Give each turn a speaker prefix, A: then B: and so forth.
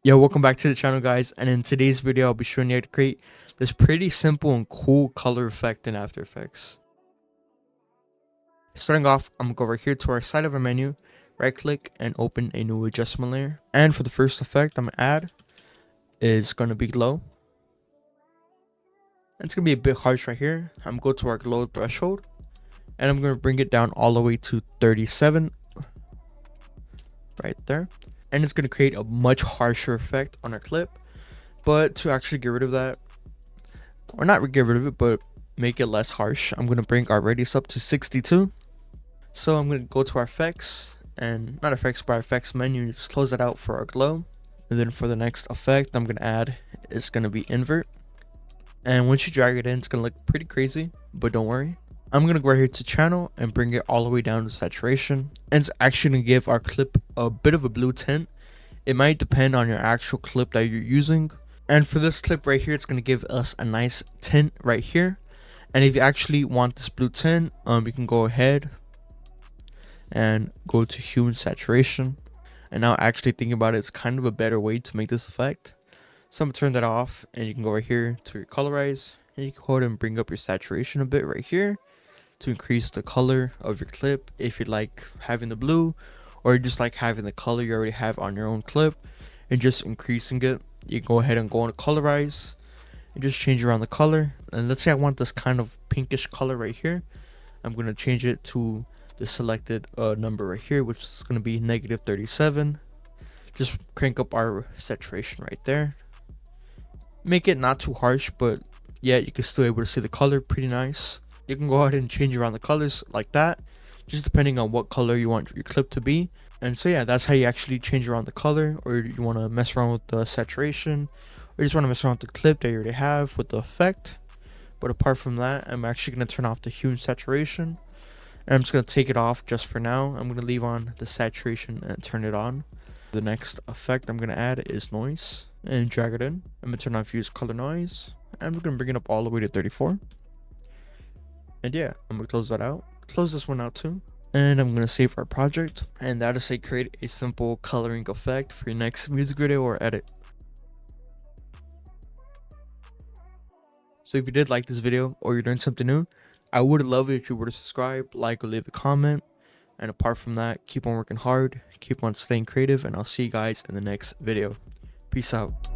A: Yo, welcome back to the channel, guys, and in today's video I'll be showing you how to create this pretty simple and cool color effect in After Effects. Starting off, I'm gonna go over here to our side of our menu, right click and open a new adjustment layer, and for the first effect I'm gonna add is gonna be glow. And it's gonna be a bit harsh right here. I'm gonna go to our glow threshold and I'm gonna bring it down all the way to 37 right there. And it's going to create a much harsher effect on our clip. But to actually get rid of that, or not get rid of it, but make it less harsh, I'm going to bring our radius up to 62. So I'm going to go to our effects, and not effects, but our effects menu, just close it out for our glow. And then for the next effect I'm going to add is going to be invert. And once you drag it in, it's going to look pretty crazy, but don't worry. I'm going to go right here to channel and bring it all the way down to saturation. And it's actually going to give our clip a bit of a blue tint. It might depend on your actual clip that you're using. And for this clip right here, it's going to give us a nice tint right here. And if you actually want this blue tint, you can go ahead and go to hue and saturation. And now actually thinking about it, it's kind of a better way to make this effect. So I'm going to turn that off, and you can go right here to your colorize. And you can go ahead and bring up your saturation a bit right here to increase the color of your clip if you like having the blue, or you just like having the color you already have on your own clip and just increasing it. You can go ahead and go on colorize and just change around the color. And let's say I want this kind of pinkish color right here. I'm going to change it to the selected number right here, which is going to be -37. Just crank up our saturation right there. Make it not too harsh, but yeah, you can still able to see the color pretty nice. You can go ahead and change around the colors like that, just depending on what color you want your clip to be. And so yeah, that's how you actually change around the color, or you want to mess around with the saturation, or you just want to mess around with the clip that you already have with the effect. But apart from that, I'm actually going to turn off the hue and saturation, and I'm just going to take it off just for now. I'm going to leave on the saturation and turn it on. The next effect I'm going to add is noise, and drag it in. I'm going to turn off use color noise, and we're going to bring it up all the way to 34. And yeah, I'm going to close that out. Close this one out too. And I'm going to save our project. And that is how you create a simple coloring effect for your next music video or edit. So if you did like this video or you're doing something new, I would love it if you were to subscribe, like, or leave a comment. And apart from that, keep on working hard, keep on staying creative, and I'll see you guys in the next video. Peace out.